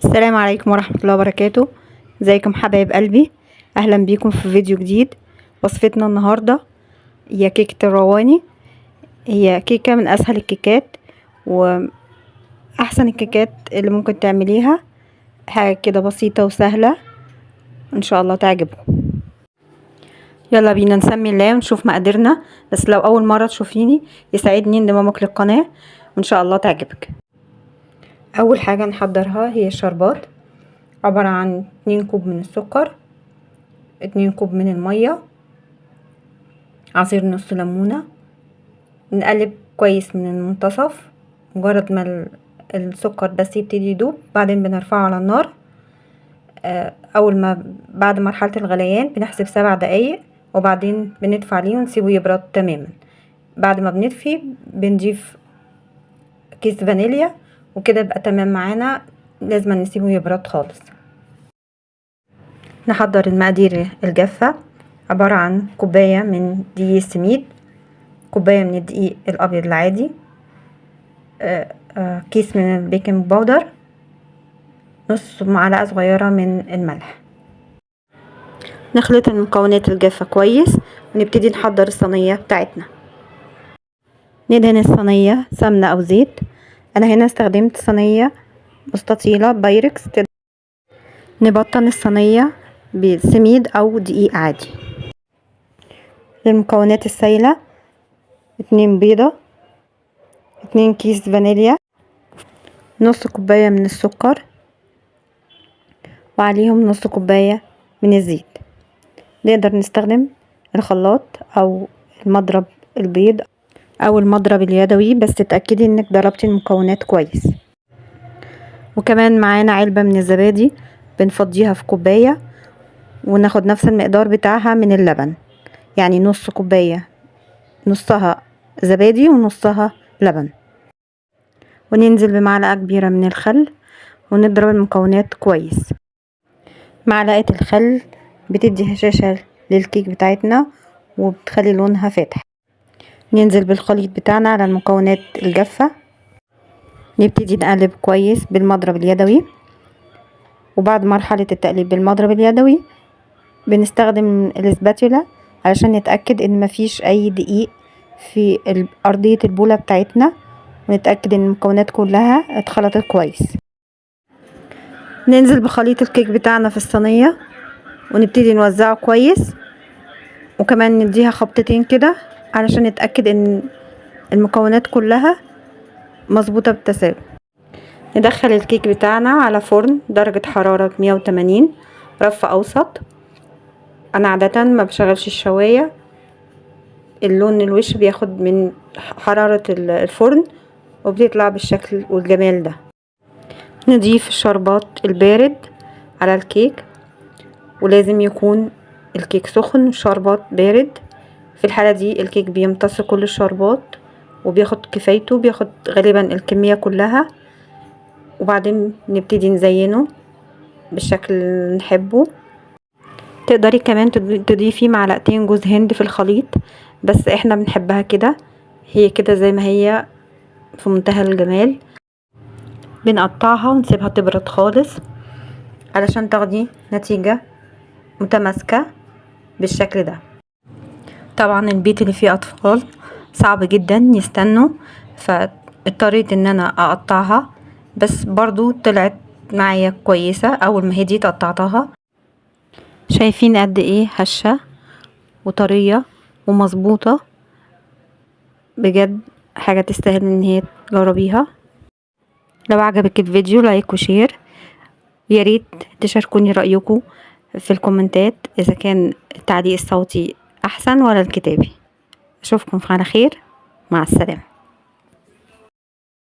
السلام عليكم ورحمة الله وبركاته. ازيكم حبايب قلبي؟ اهلا بيكم في فيديو جديد. وصفتنا النهاردة هي كيكة الرواني. هي كيكة من اسهل الكيكات واحسن الكيكات اللي ممكن تعمليها. حاجة كده بسيطة وسهلة ان شاء الله تعجبكم. يلا بينا نسمي الله ونشوف مقاديرنا. بس لو اول مرة تشوفيني يسعدني انضمامك للقناة وان شاء الله تعجبك. اول حاجة نحضرها هي الشربات، عبارة عن 2 كوب من السكر، 2 كوب من المية، عصير نص ليمونة. نقلب كويس من المنتصف. مجرد ما السكر بس يبتدي يدوب بعدين بنرفعه على النار. اول ما بعد مرحلة الغليان بنحسب 7 دقايق وبعدين بنطفي عليه ونسيبه يبرد تماما. بعد ما بنطفي بنضيف كيس فانيليا وكده يبقى تمام معانا. لازم نسيبه يبرد خالص. نحضر المقادير الجافة، عبارة عن كوباية من دقيق السميد، كوباية من الدقيق الأبيض العادي، كيس من البيكنج باودر، نص معلقة صغيرة من الملح. نخلط المكونات الجافة كويس ونبتدي نحضر الصينية بتاعتنا. ندهن الصينية سمنة أو زيت. أنا هنا استخدمت صينية مستطيلة بايركس. نبطن الصينية بسميد أو دقيق عادي. للمكونات السائلة 2 بيضة، 2 كيس فانيليا، نص كوباية من السكر، وعليهم نص كوباية من الزيت. نقدر نستخدم الخلاط او المضرب البيض او المضرب اليدوي، بس تتأكدي انك ضربتي المكونات كويس. وكمان معانا علبة من الزبادي بنفضيها في كوباية وناخد نفس المقدار بتاعها من اللبن، يعني نص كوباية نصها زبادي ونصها لبن. وننزل بمعلقة كبيرة من الخل ونضرب المكونات كويس. معلقة الخل بتدي هشاشة للكيك بتاعتنا وبتخلي لونها فاتح. ننزل بالخليط بتاعنا على المكونات الجافة، نبتدي نقلب كويس بالمضرب اليدوي. وبعد مرحلة التقليب بالمضرب اليدوي بنستخدم الاسباتولا علشان نتأكد ان مفيش اي دقيق في ارضية البولة بتاعتنا، ونتأكد ان المكونات كلها اتخلطت كويس. ننزل بخليط الكيك بتاعنا في الصينية ونبتدي نوزعه كويس، وكمان نديها خبطتين كده علشان نتأكد ان المكونات كلها مظبوطة بالتساوي. ندخل الكيك بتاعنا على فرن درجة حرارة 180 رف اوسط. انا عادة ما بشغلش الشواية، اللون الوش بياخد من حرارة الفرن وبتطلع بالشكل والجمال ده. نضيف الشربات البارد على الكيك، ولازم يكون الكيك سخن والشربات بارد. في الحالة دي الكيك بيمتص كل الشربات وبياخد كفايته، بياخد غالبا الكمية كلها. وبعدين نبتدي نزينه بالشكل اللي نحبه. تقدري كمان تضيفي معلقتين جوز هند في الخليط، بس احنا بنحبها كده، هي كده زي ما هي في منتهى الجمال. بنقطعها ونسيبها تبرد خالص علشان تاخدي نتيجة متماسكة بالشكل ده. طبعا البيت اللي فيه اطفال صعب جدا يستنوا، فاضطريت ان انا اقطعها، بس برضو طلعت معايا كويسة. اول ما هديت قطعتها. شايفين قد ايه هشة وطرية ومظبوطة بجد، حاجة تستاهل ان هي تجربيها. لو عجبك الفيديو لايك وشير، ياريت تشاركوني رأيكم في الكومنتات اذا كان التعليق الصوتي احسن ولا الكتابي. اشوفكم على خير، مع السلامة.